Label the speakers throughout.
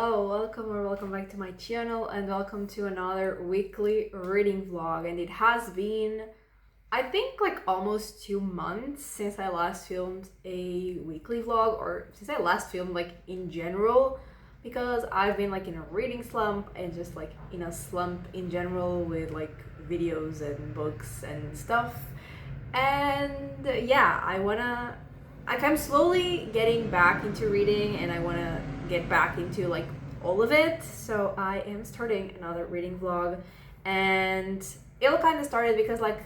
Speaker 1: Hello, welcome or welcome back to my channel and welcome to another weekly reading vlog. And it has been, I think, like almost 2 months since I last filmed a weekly vlog, or since I last filmed like in general, because I've been like in a reading slump and just like in a slump in general with like videos and books and stuff. And yeah, I'm slowly getting back into reading and I want to get back into like all of it. So I am starting another reading vlog, and it all kind of started because like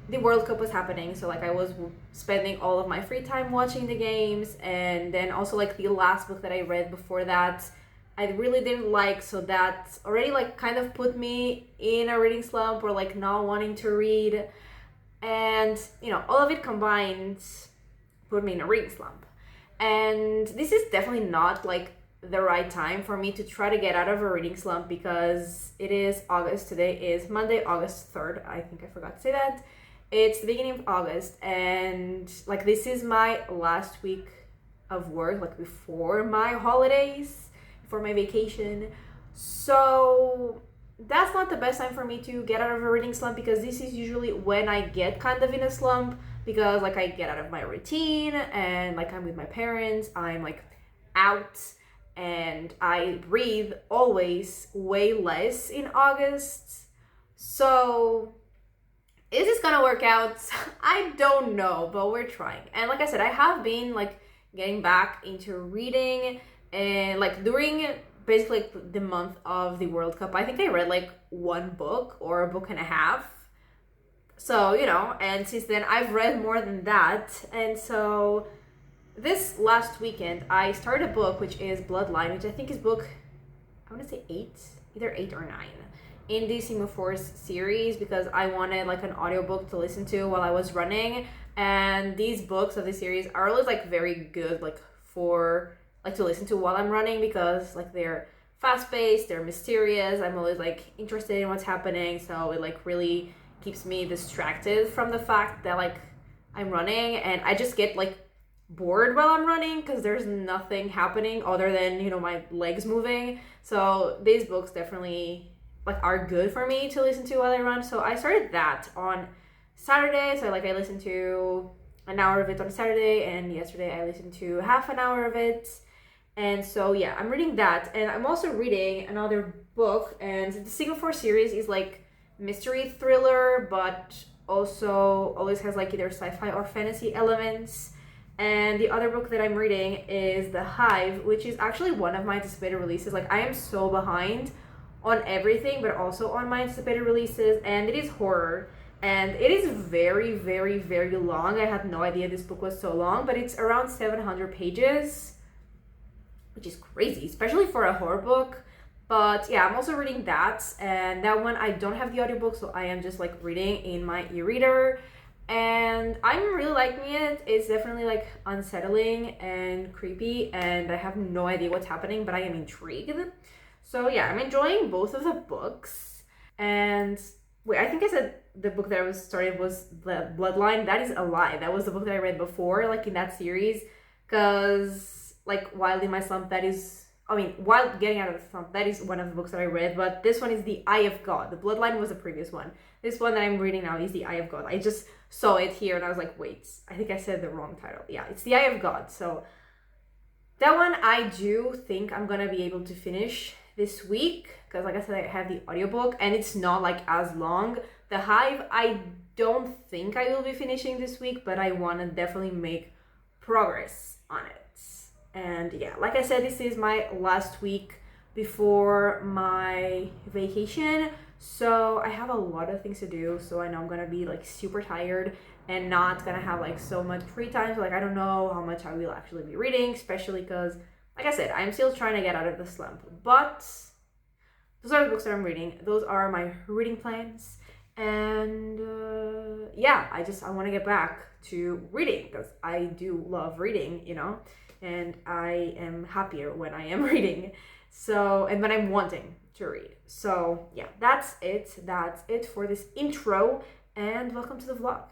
Speaker 1: the World Cup was happening. So like I was spending all of my free time watching the games, and then also like the last book that I read before that I really didn't like, so that already like kind of put me in a reading slump or like not wanting to read. And all of it combined put me in a reading slump. And this is definitely not like the right time for me to try to get out of a reading slump, because it is August. Today is Monday, August 3rd. I think I forgot to say that. It's the beginning of August, and like this is my last week of work, like before my holidays, before my vacation. So that's not the best time for me to get out of a reading slump, because this is usually when I get kind of in a slump, because like I get out of my routine and like I'm with my parents, I'm like out, and I breathe always way less in August. So is this gonna work out? I don't know, but we're trying. And like I said, I have been like getting back into reading, and like during basically like the month of the World Cup, I think I read like one book or a book and a half. So, and since then I've read more than that. And so this last weekend I started a book which is Bloodline, which I think is book, I want to say 8, either 8 or 9 in the Semaphores series, because I wanted like an audiobook to listen to while I was running. And these books of the series are always like very good, like for like to listen to while I'm running, because like they're fast-paced, they're mysterious, I'm always like interested in what's happening, so it like really keeps me distracted from the fact that like I'm running, and I just get like bored while I'm running because there's nothing happening other than my legs moving. So these books definitely like are good for me to listen to while I run. So I started that on Saturday. So like I listened to an hour of it on Saturday, and yesterday I listened to half an hour of it. And so yeah, I'm reading that, and I'm also reading another book, and the Singapore series is like mystery thriller, but also always has like either sci-fi or fantasy elements. And the other book that I'm reading is The Hive, which is actually one of my anticipated releases. Like I am so behind on everything, but also on my anticipated releases, and it is horror. And it is very, very, very long. I had no idea this book was so long, but it's around 700 pages, which is crazy, especially for a horror book. But yeah, I'm also reading that, and that one I don't have the audiobook, so I am just like reading in my e-reader, and I'm really liking it. It's definitely like unsettling and creepy, and I have no idea what's happening, but I am intrigued. So yeah, I'm enjoying both of the books. And wait, I think I said the book that I was started was The Bloodline. That is a lie. That was the book that I read before, like in that series, because like while in my slump, while getting out of the slump, that is one of the books that I read. But this one is The Eye of God. The Bloodline was the previous one. This one that I'm reading now is The Eye of God. I just saw it here and I was like, wait, I think I said the wrong title. Yeah, it's The Eye of God. So that one I do think I'm gonna be able to finish this week, because like I said, I have the audiobook and it's not like as long. The Hive, I don't think I will be finishing this week, but I want to definitely make progress on it. And yeah, like I said, this is my last week before my vacation, so I have a lot of things to do. So I know I'm gonna be like super tired and not gonna have like so much free time. So like I don't know how much I will actually be reading, especially because like I said, I'm still trying to get out of the slump. But those are the books that I'm reading. Those are my reading plans. And yeah, I want to get back to reading, because I do love reading, and I am happier when I am reading. So, and when I'm wanting to read. So yeah, that's it. That's it for this intro, and welcome to the vlog.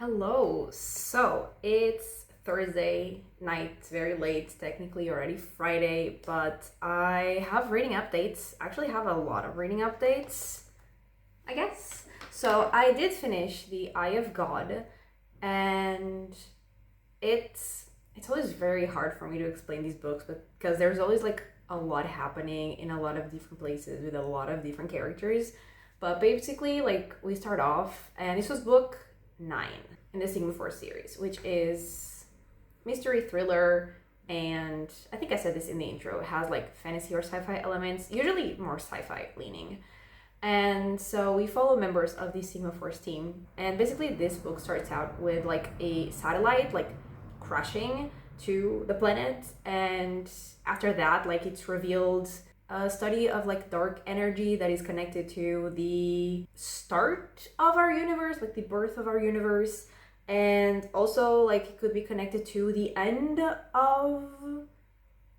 Speaker 1: Hello. So it's Thursday night, it's very late, technically already Friday, but I have reading updates. Actually have a lot of reading updates, I guess. So I did finish The Eye of God, and it's always very hard for me to explain these books, but because there's always like a lot happening in a lot of different places with a lot of different characters. But basically, like we start off, and this was book 9 in the Sigma Force series, which is mystery thriller, and I think I said this in the intro. It has like fantasy or sci-fi elements, usually more sci-fi leaning. And so we follow members of the Sigma Force team, and basically this book starts out with like a satellite like crashing to the planet, and after that, like it's revealed a study of like dark energy that is connected to the start of our universe, like the birth of our universe, and also like it could be connected to the end of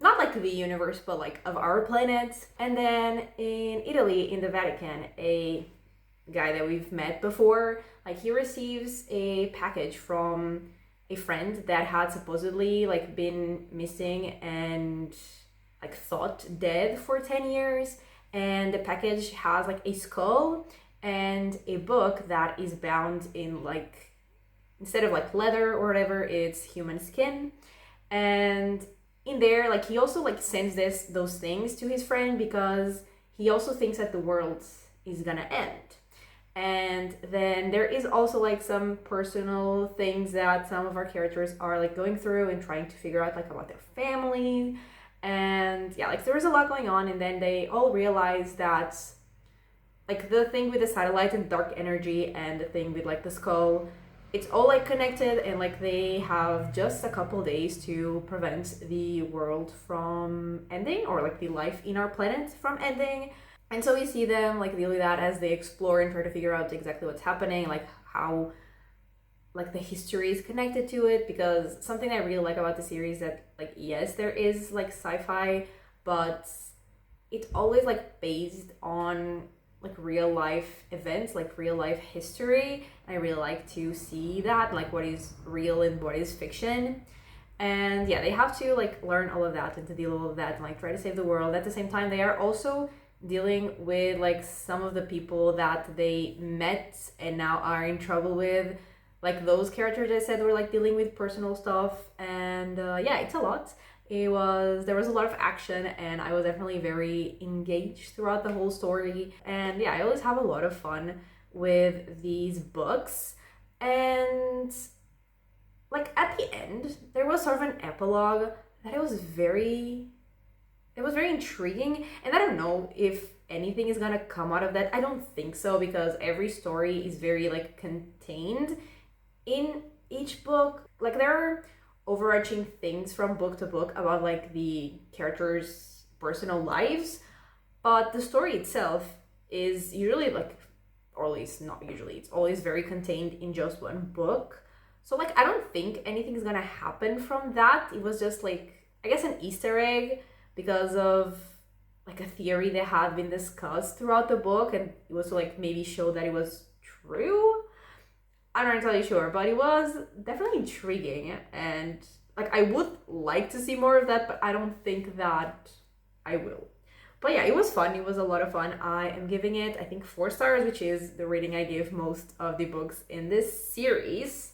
Speaker 1: not like the universe, but like of our planet. And then in Italy, in the Vatican, a guy that we've met before, like he receives a package from a friend that had supposedly like been missing and like thought dead for 10 years, and the package has like a skull and a book that is bound in like, instead of like leather or whatever, it's human skin. And in there, like he also like sends those things to his friend because he also thinks that the world is gonna end. And then there is also like some personal things that some of our characters are like going through and trying to figure out like about their family. And yeah, like there was a lot going on, and then they all realize that like the thing with the satellite and dark energy and the thing with like the skull, it's all like connected, and like they have just a couple days to prevent the world from ending, or like the life in our planet from ending. And so we see them like deal with that as they explore and try to figure out exactly what's happening, like how like the history is connected to it. Because something I really like about the series that like, yes, there is like sci-fi, but it's always like based on like real life events, like real life history. I really like to see that, like what is real and what is fiction. And yeah, they have to like learn all of that and to deal with all of that and like try to save the world. At the same time, they are also dealing with like some of the people that they met and now are in trouble with, like those characters I said were like dealing with personal stuff. And yeah, it's a lot. There was a lot of action, and I was definitely very engaged throughout the whole story. And yeah, I always have a lot of fun with these books. And like at the end, there was sort of an epilogue that it was very intriguing, and I don't know if anything is gonna come out of that. I don't think so, because every story is very like contained in each book. Like there are overarching things from book to book about like the characters' personal lives, but the story itself is usually like, or at least not usually, it's always very contained in just one book. So like I don't think anything's gonna happen from that. It was just like, I guess, an Easter egg because of like a theory that had been discussed throughout the book, and it was to like maybe show that it was true. I'm not entirely sure, but it was definitely intriguing, and like I would like to see more of that, but I don't think that I will. But yeah, it was fun. It was a lot of fun. I am giving it, I think, 4 stars, which is the rating I give most of the books in this series.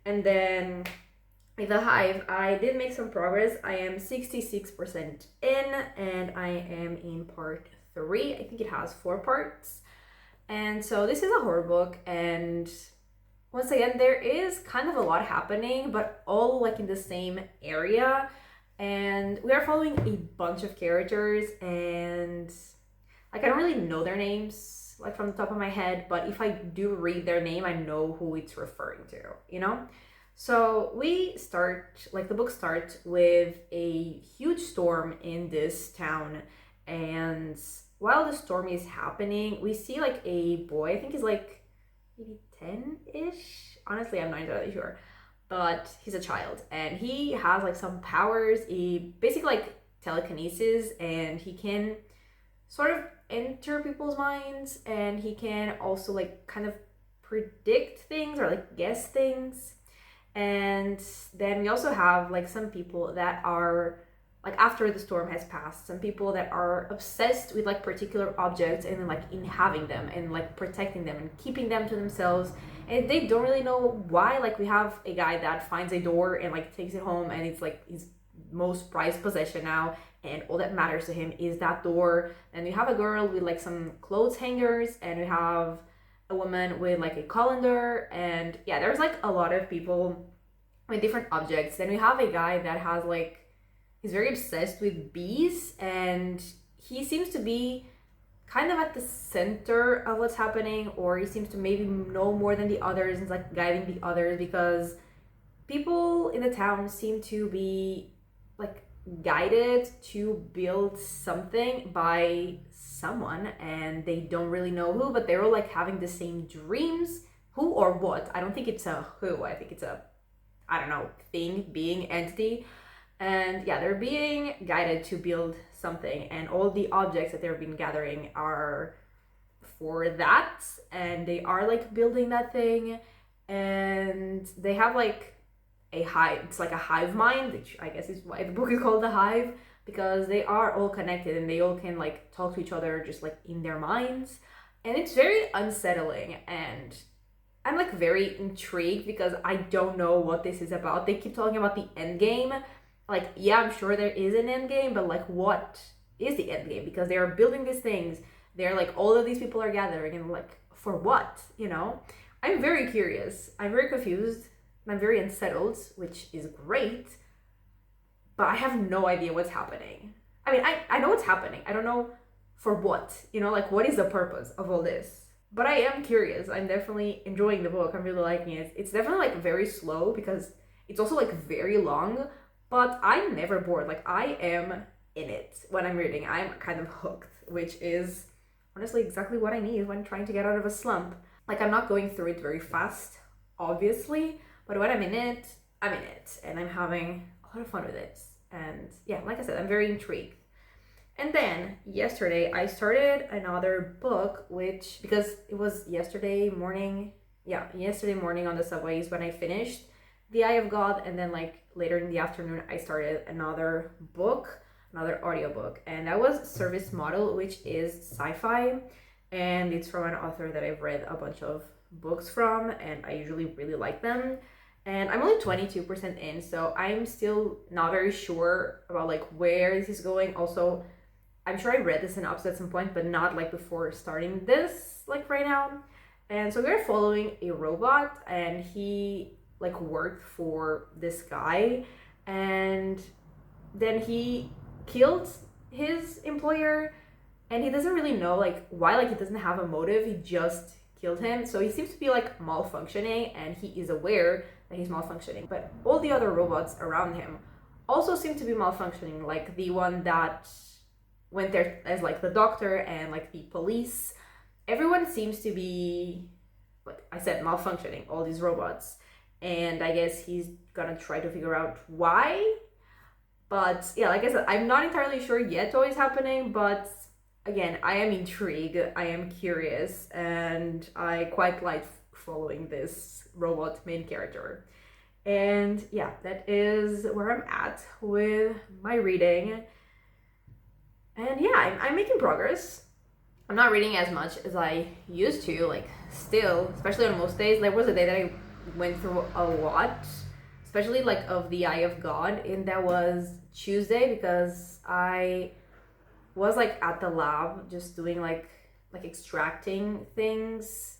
Speaker 1: And then with The Hive, I did make some progress. I am 66% in, and I am in part 3. I think it has 4 parts. And so this is a horror book, and once again, there is kind of a lot happening, but all like in the same area. And we are following a bunch of characters, and like I don't really know their names like from the top of my head, but if I do read their name, I know who it's referring to, you know? So we start, like the book starts with a huge storm in this town, and while the storm is happening, we see like a boy, I think he's like maybe 10-ish. Honestly, I'm not entirely sure, but he's a child, and he has like some powers. He basically like telekinesis, and he can sort of enter people's minds, and he can also like kind of predict things or like guess things. And then we also have like some people that are like, after the storm has passed, some people that are obsessed with like particular objects and like in having them and like protecting them and keeping them to themselves, and they don't really know why. Like, we have a guy that finds a door and like takes it home, and it's like his most prized possession now, and all that matters to him is that door. And we have a girl with like some clothes hangers, and we have a woman with like a colander, and yeah, there's like a lot of people with different objects. Then we have a guy that has like, he's very obsessed with bees, and he seems to be kind of at the center of what's happening, or he seems to maybe know more than the others and is like guiding the others, because people in the town seem to be like guided to build something by someone, and they don't really know who, but they're all like having the same dreams. Who or what? I don't think it's a who. I think it's a, I don't know, thing, being, entity. And yeah, they're being guided to build something, and all the objects that they've been gathering are for that, and they are like building that thing. And they have like a hive, it's like a hive mind, which I guess is why the book is called The Hive, because they are all connected and they all can like talk to each other just like in their minds. And it's very unsettling, and I'm like very intrigued because I don't know what this is about. They keep talking about the end game. Like, yeah, I'm sure there is an end game, but like, what is the end game? Because they are building these things. They're like, all of these people are gathering, and like, for what? You know? I'm very curious. I'm very confused. I'm very unsettled, which is great, but I have no idea what's happening. I mean, I know what's happening. I don't know for what, you know, like, what is the purpose of all this? But I am curious. I'm definitely enjoying the book. I'm really liking it. It's definitely like very slow because it's also like very long, but I'm never bored. Like, I am in it when I'm reading. I'm kind of hooked, which is honestly exactly what I need when trying to get out of a slump. Like, I'm not going through it very fast, obviously, but when I'm in it, I'm in it, and I'm having a lot of fun with it. And yeah, like I said, I'm very intrigued. And then yesterday I started another book, which, because it was yesterday morning on the subways when I finished The Eye of God, and then like later in the afternoon I started another book, another audiobook, and that was Service Model, which is sci-fi, and it's from an author that I've read a bunch of books from, and I usually really like them. And I'm only 22% in, so I'm still not very sure about like where this is going. Also, I'm sure I read the synopsis at some point, but not like before starting this, like right now. And so we're following a robot, and he like worked for this guy, and then he killed his employer, and he doesn't really know like why. Like, he doesn't have a motive, he just killed him. So he seems to be like malfunctioning, and he is aware that he's malfunctioning, but all the other robots around him also seem to be malfunctioning. Like the one that went there as like the doctor and like the police, everyone seems to be, like I said, malfunctioning, all these robots. And I guess he's gonna try to figure out why. But yeah, like I said, I'm not entirely sure yet what is happening, but again, I am intrigued, I am curious, and I quite like following this robot main character. And yeah, that is where I'm at with my reading. And yeah, I'm making progress. I'm not reading as much as I used to, like still, especially on most days. There was a day that I went through a lot, especially like of The Eye of God, and that was Tuesday, because I was like at the lab just doing like extracting things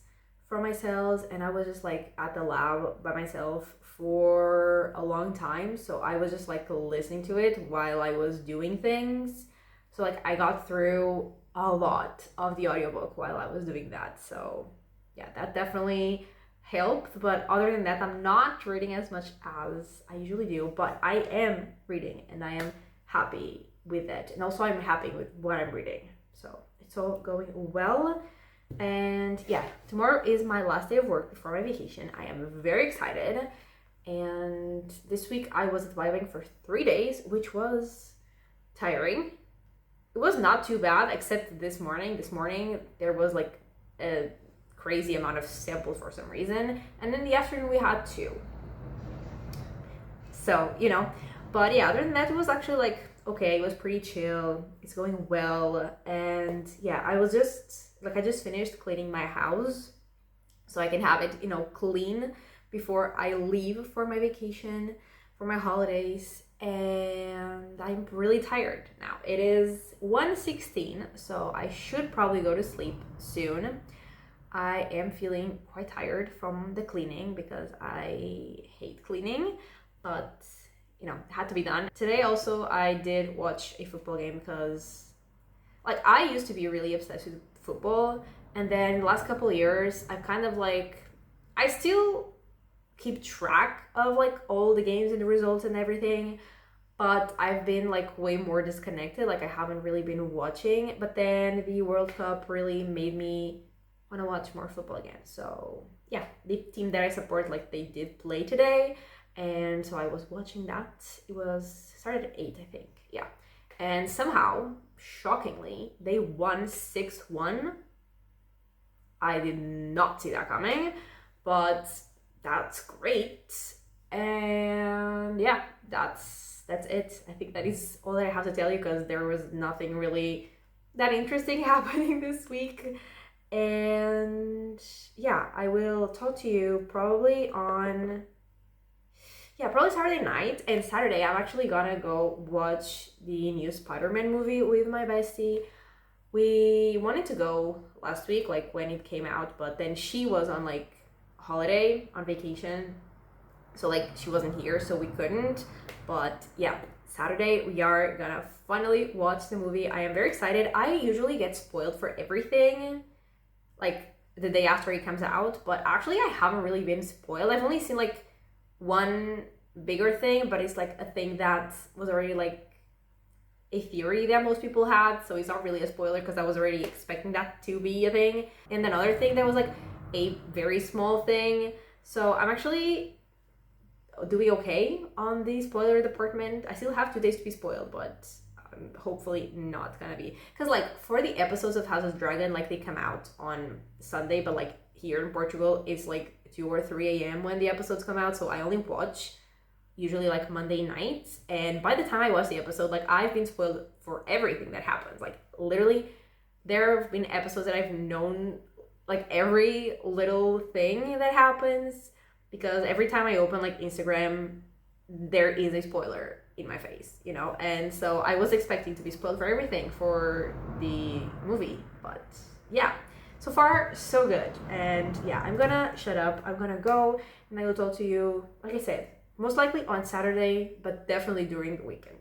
Speaker 1: from my cells, and I was just like at the lab by myself for a long time, so I was just like listening to it while I was doing things. So like I got through a lot of the audiobook while I was doing that. So yeah, that definitely helped. But other than that, I'm not reading as much as I usually do, but I am reading and I am happy with it. And also I'm happy with what I'm reading. So it's all going well. And yeah, tomorrow is my last day of work before my vacation. I am very excited. And this week I was at Wyoming for 3 days, which was tiring. It was not too bad, except this morning. This morning there was like a crazy amount of samples for some reason. And in the afternoon we had two. So, but yeah, other than that, it was actually like, okay, it was pretty chill. It's going well. And yeah, I just finished cleaning my house so I can have it, clean before I leave for my vacation, for my holidays. And I'm really tired now. It is 1:16, so I should probably go to sleep soon. I am feeling quite tired from the cleaning because I hate cleaning, but it had to be done. Today also I did watch a football game because like I used to be really obsessed with football, and then the last couple of years I've kind of like, I still keep track of like all the games and the results and everything, but I've been like way more disconnected. Like I haven't really been watching, but then the World Cup really made me want to watch more football again. So yeah, the team that I support, like they did play today, and so I was watching that. It was started at 8, I think. Yeah, and somehow, shockingly, they won 6-1. I did not see that coming, but that's great. And yeah, that's it. I think that is all that I have to tell you, because there was nothing really that interesting happening this week. And yeah, I will talk to you probably Saturday night. And Saturday I'm actually gonna go watch the new Spider-Man movie with my bestie. We wanted to go last week, like when it came out, but then she was on like holiday, on vacation, so like she wasn't here, so we couldn't. But yeah, Saturday we are gonna finally watch the movie. I am very excited. I usually get spoiled for everything like the day after it comes out, but actually I haven't really been spoiled. I've only seen like one bigger thing, but it's like a thing that was already like a theory that most people had, so it's not really a spoiler because I was already expecting that to be a thing. And another thing that was like a very small thing, so I'm actually doing okay on the spoiler department. I still have 2 days to be spoiled, but hopefully not gonna be, because like for the episodes of House of Dragon, like they come out on Sunday, but like here in Portugal it's like 2 or 3 a.m. when the episodes come out, so I only watch usually like Monday nights. And by the time I watch the episode, like I've been spoiled for everything that happens. Like literally there have been episodes that I've known like every little thing that happens, because every time I open like Instagram there is a spoiler in my face, and so I was expecting to be spoiled for everything for the movie. But yeah, so far so good. And yeah, I'm gonna shut up, I'm gonna go, and I will talk to you, like I said, most likely on Saturday, but definitely during the weekend.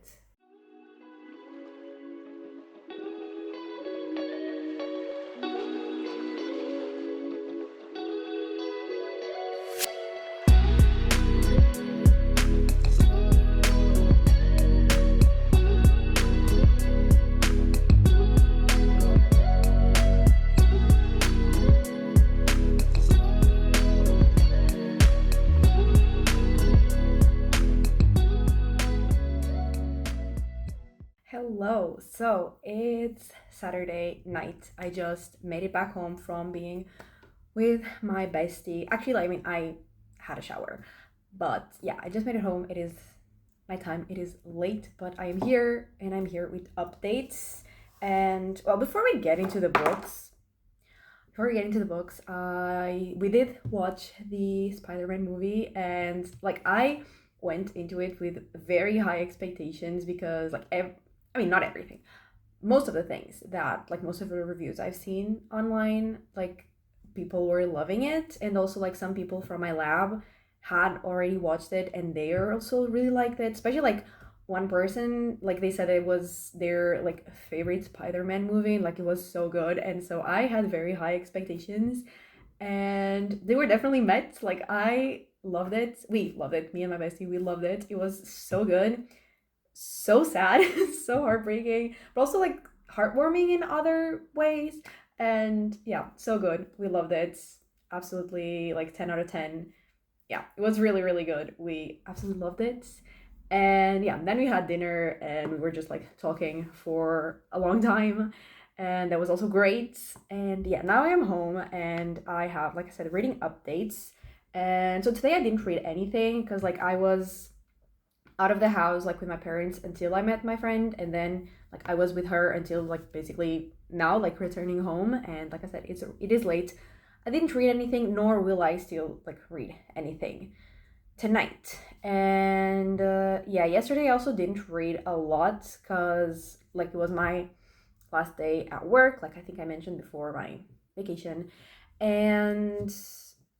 Speaker 1: Hello, so it's Saturday night. I just made it back home from being with my bestie. Actually, I had a shower, but yeah, I just made it home. It is nighttime, it is late, but I am here, and I'm here with updates. And well, before we get into the books, we did watch the Spider-Man movie, and like I went into it with very high expectations, because like not everything, most of the things that, like most of the reviews I've seen online, like people were loving it, and also like some people from my lab had already watched it and they also really liked it. Especially like one person, like they said it was their like favorite Spider-Man movie, and like it was so good. And so I had very high expectations, and they were definitely met. Like I loved it, we loved it, me and my bestie, we loved it. It was so good, so sad, so heartbreaking, but also like heartwarming in other ways. And yeah, so good, we loved it, absolutely, like 10 out of 10. Yeah, it was really really good, we absolutely loved it. And yeah, then we had dinner and we were just like talking for a long time. and that was also great. And yeah, now I am home and I have, like I said, reading updates. And so today I didn't read anything because like I was out of the house like with my parents until I met my friend, and then like I was with her until like basically now, like returning home. And like I said, it is late. I didn't read anything, nor will I still like read anything tonight. And yeah, yesterday I also didn't read a lot because like it was my last day at work, like I think I mentioned before, my vacation. And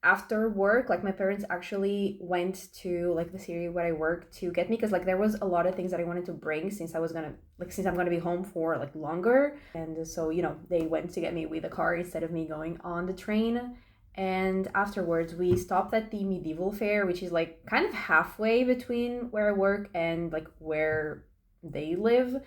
Speaker 1: after work, like my parents actually went to like the city where I work to get me, because like there was a lot of things that I wanted to bring since I'm gonna be home for like longer. And so, you know, they went to get me with a car instead of me going on the train. And afterwards we stopped at the medieval fair, which is like kind of halfway between where I work and like where they live.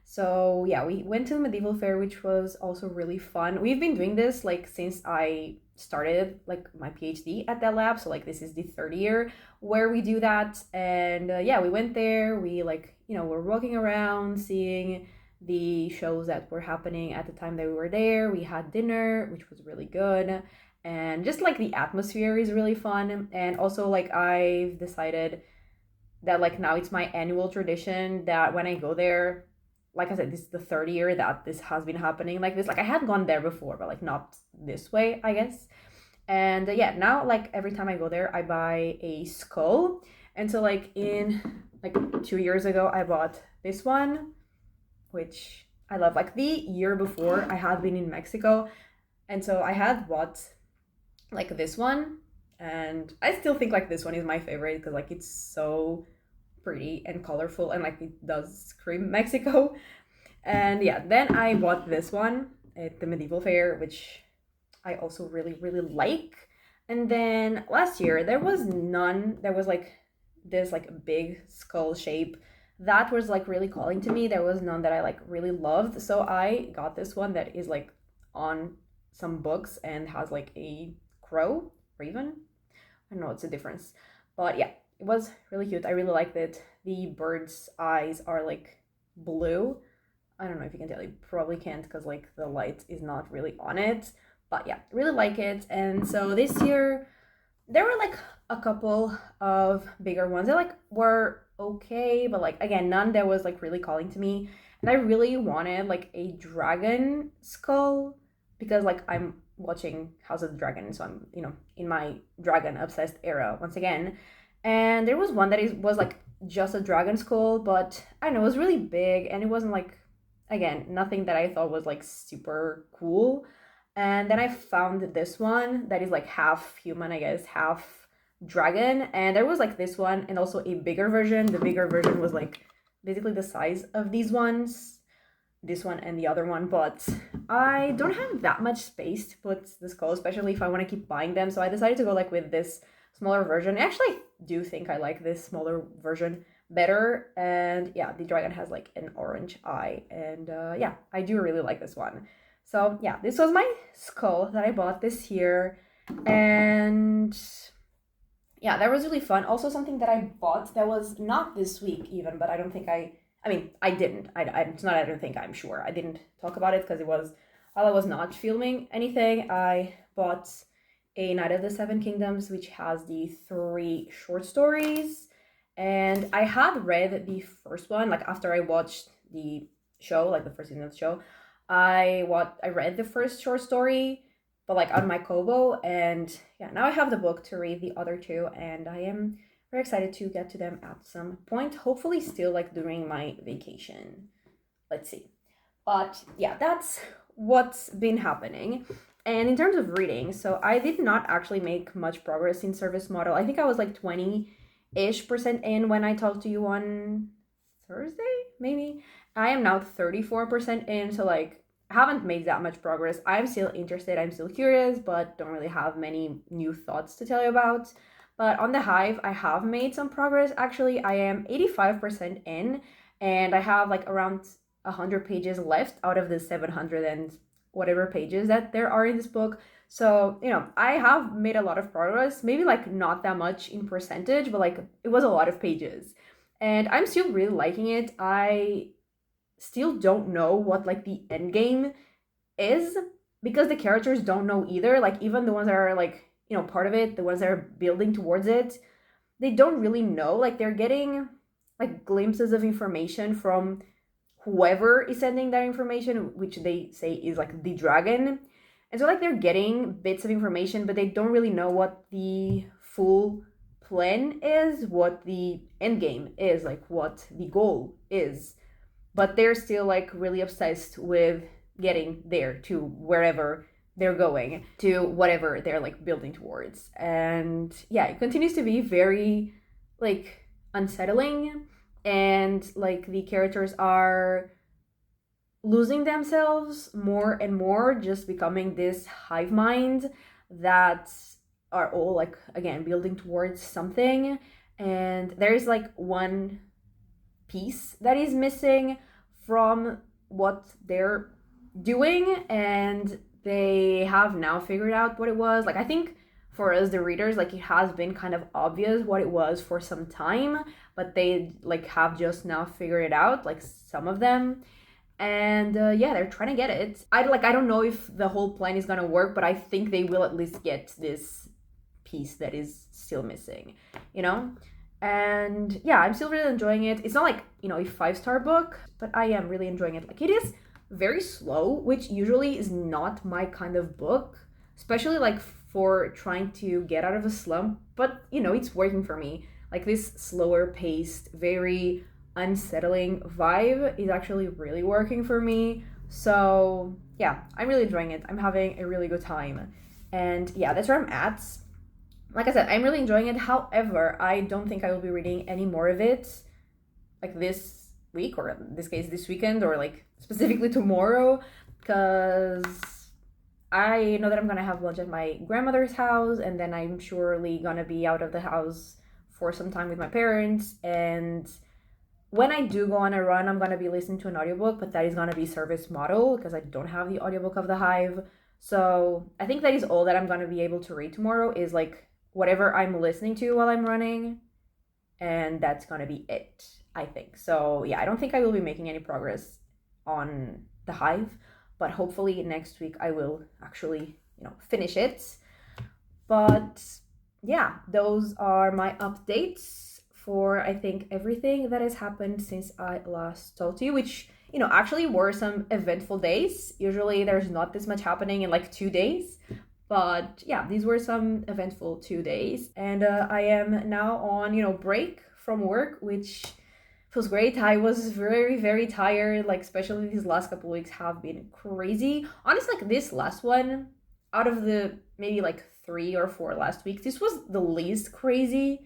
Speaker 1: So yeah, we went to the medieval fair, which was also really fun. We've been doing this like since I started like my PhD at that lab. So like this is the third year where we do that. And yeah, we went there. We like, you know, we're walking around, seeing the shows that were happening at the time that we were there. We had dinner, which was really good. And just like the atmosphere is really fun. And also like I've decided that like now it's my annual tradition that when I go there, like I said, this is the third year that this has been happening like this. Like I had gone there before, but like not this way, I guess. And yeah, now like every time I go there, I buy a skull. And so like in like 2 years ago, I bought this one, which I love. Like the year before, I had been in Mexico, and so I had bought like this one, and I still think like this one is my favorite because like it's so pretty and colorful, and like it does scream Mexico. And yeah, then I bought this one at the medieval fair, which I also really really like. And then last year there was none, there was like this like big skull shape that was like really calling to me. There was none that I like really loved, so I got this one that is like on some books and has like a crow, raven, I don't know what's the difference, but yeah, it was really cute. I really liked it. The bird's eyes are like blue. I don't know if you can tell. You probably can't because like the light is not really on it. But yeah, really like it. And so this year there were like a couple of bigger ones that like were okay, but like again, none that was like really calling to me. And I really wanted like a dragon skull because like I'm watching House of the Dragon, so I'm, you know, in my dragon obsessed era once again. And there was one that was like just a dragon skull, but I don't know, it was really big and it wasn't like, again, nothing that I thought was like super cool. And then I found this one that is like half human, I guess, half dragon. And there was like this one and also a bigger version. The bigger version was like basically the size of these ones, this one and the other one, but I don't have that much space to put the skull, especially if I want to keep buying them. So I decided to go like with this smaller version. Actually, I do think I like this smaller version better. And yeah, the dragon has like an orange eye, and yeah, I do really like this one. So yeah, this was my skull that I bought this year, and yeah, that was really fun. Also, something that I bought that was not this week even, but I don't think I mean, I didn't. It's not, I don't think, I'm sure. I didn't talk about it because it was, while I was not filming anything, I bought A Knight of the Seven Kingdoms, which has the 3 short stories. And I had read the first one, like after I watched the show, like the first season of the show, I read the first short story, but like on my Kobo, and yeah, now I have the book to read the other 2, and I am very excited to get to them at some point, hopefully still like during my vacation. Let's see. But yeah, that's what's been happening. And in terms of reading, so I did not actually make much progress in service model. I think I was like 20-ish% in when I talked to you on Thursday, maybe. I am now 34% in, so like I haven't made that much progress. I'm still interested, I'm still curious, but don't really have many new thoughts to tell you about. But on the Hive, I have made some progress. Actually, I am 85% in, and I have like around 100 pages left out of the 700 and whatever pages that there are in this book. So, you know, I have made a lot of progress, maybe like not that much in percentage, but like it was a lot of pages. And I'm still really liking it. I still don't know what like the end game is, because the characters don't know either. Like, even the ones that are like, part of it, the ones that are building towards it, they don't really know. Like, they're getting like glimpses of information from whoever is sending that information, which they say is like the dragon. And so like they're getting bits of information, but they don't really know what the full plan is, what the end game is, like what the goal is. But they're still like really obsessed with getting there to wherever they're going, to whatever they're like building towards. And yeah, it continues to be very like unsettling, and like the characters are losing themselves more and more, just becoming this hive mind that are all like, again, building towards something. And there is like one piece that is missing from what they're doing, and they have now figured out what it was. Like, I think for us, the readers, like, it has been kind of obvious what it was for some time, but they like have just now figured it out, like some of them. And yeah, they're trying to get it. I don't know if the whole plan is gonna work, but I think they will at least get this piece that is still missing, you know. And yeah, I'm still really enjoying it. It's not like, a 5-star book, but I am really enjoying it. Like, it is very slow, which usually is not my kind of book, especially like for trying to get out of a slump. But it's working for me. Like, this slower paced, very unsettling vibe is actually really working for me. So yeah, I'm really enjoying it. I'm having a really good time. And yeah, that's where I'm at. Like I said, I'm really enjoying it. However, I don't think I will be reading any more of it like this week, or in this case this weekend, or like specifically tomorrow, because I know that I'm gonna have lunch at my grandmother's house, and then I'm surely gonna be out of the house for some time with my parents. And when I do go on a run, I'm gonna be listening to an audiobook, but that is gonna be service model because I don't have the audiobook of The Hive. So I think that is all that I'm gonna be able to read tomorrow, is like whatever I'm listening to while I'm running, and that's gonna be it, I think. So yeah, I don't think I will be making any progress on The Hive, but hopefully next week I will actually, finish it. But yeah, those are my updates for, I think, everything that has happened since I last told you, which, actually were some eventful days. Usually there's not this much happening in like 2 days. But yeah, these were some eventful 2 days. And I am now on, break from work, which feels great. I was very, very tired. Like, especially these last couple weeks have been crazy. Honestly, like this last one, out of the maybe like 3 or 4 last weeks, this was the least crazy.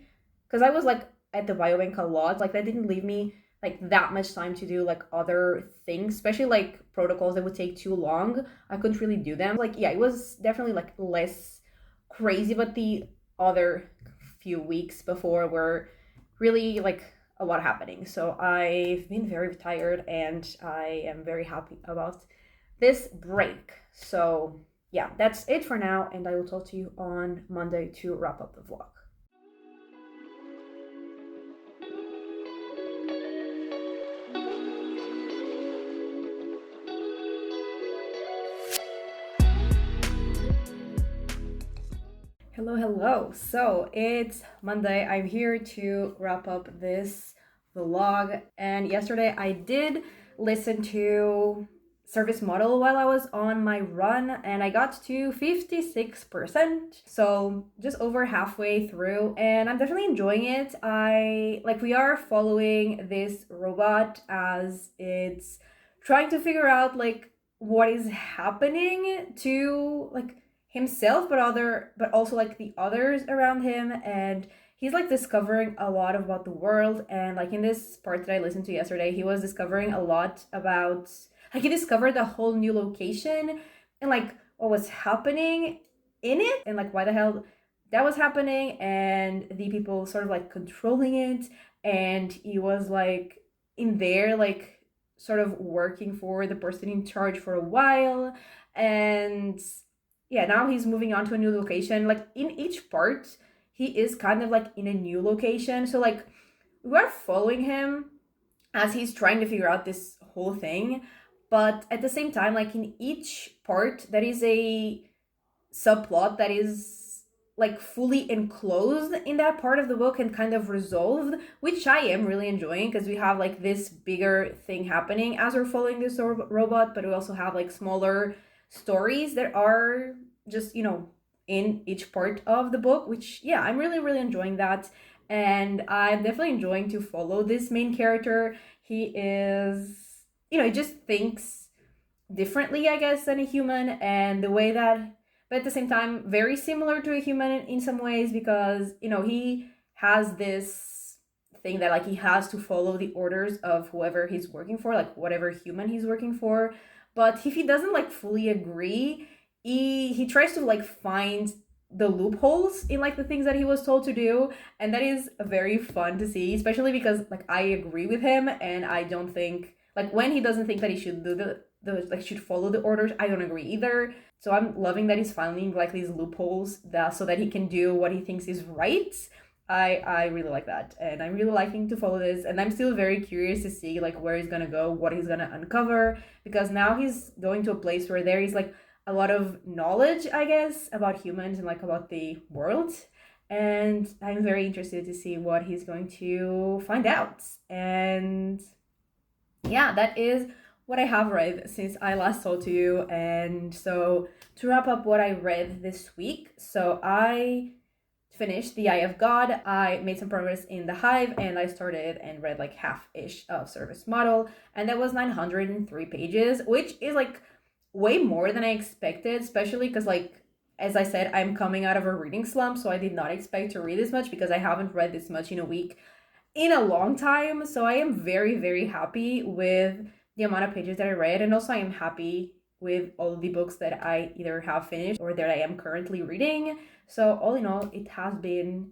Speaker 1: Because I was like at the biobank a lot. Like, that didn't leave me like that much time to do like other things, especially like protocols that would take too long. I couldn't really do them. Like, yeah, it was definitely like less crazy, but the other few weeks before were really like a lot happening. So I've been very tired, and I am very happy about this break. So yeah, that's it for now, and I will talk to you on Monday to wrap up the vlog. Hello. So it's Monday. I'm here to wrap up this vlog. And yesterday I did listen to Service Model while I was on my run, and I got to 56%. So just over halfway through, and I'm definitely enjoying it. We are following this robot as it's trying to figure out like what is happening to like himself, but also like the others around him. And he's like discovering a lot about the world. And like in this part that I listened to yesterday, he was discovering a lot about, like, he discovered a whole new location and like what was happening in it, and like why the hell that was happening, and the people sort of like controlling it. And he was like in there, like sort of working for the person in charge for a while. And yeah, now he's moving on to a new location. Like in each part, he is kind of like in a new location. So like we're following him as he's trying to figure out this whole thing. but at the same time, like in each part, there is a subplot that is like fully enclosed in that part of the book and kind of resolved, which I am really enjoying because we have like this bigger thing happening as we're following this robot, but we also have like smaller stories that are just, in each part of the book, which, yeah, I'm really, really enjoying that. And I'm definitely enjoying to follow this main character. He is, he just thinks differently, I guess, than a human, and the way that, but at the same time, very similar to a human in some ways, because he has this thing that like he has to follow the orders of whoever he's working for, like whatever human he's working for. But if he doesn't like fully agree, he tries to like find the loopholes in like the things that he was told to do, and that is very fun to see, especially because like I agree with him, and I don't think like when he doesn't think that he should do the like should follow the orders, I don't agree either. So I'm loving that he's finding like these loopholes that so that he can do what he thinks is right. I really like that, and I'm really liking to follow this, and I'm still very curious to see like where he's gonna go, what he's gonna uncover, because now he's going to a place where there is like a lot of knowledge, I guess, about humans and like about the world, and I'm very interested to see what he's going to find out. And yeah, that is what I have read since I last told you. And so to wrap up what I read this week, so I finished The Eye of God, I made some progress in The Hive, and I started and read like half-ish of Service Model, and that was 903 pages, which is like way more than I expected, especially because like as I said, I'm coming out of a reading slump, so I did not expect to read this much because I haven't read this much in a week in a long time. So I am very, very happy with the amount of pages that I read, and also I am happy with all the books that I either have finished or that I am currently reading. So all in all, it has been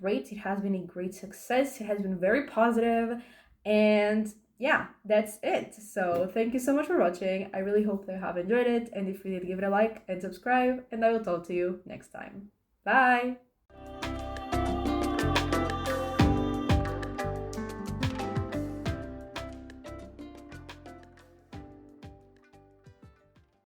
Speaker 1: great. It has been a great success. It has been very positive, and yeah, that's it. So thank you so much for watching. I really hope that you have enjoyed it, and if you did, give it a like and subscribe, and I will talk to you next time. Bye!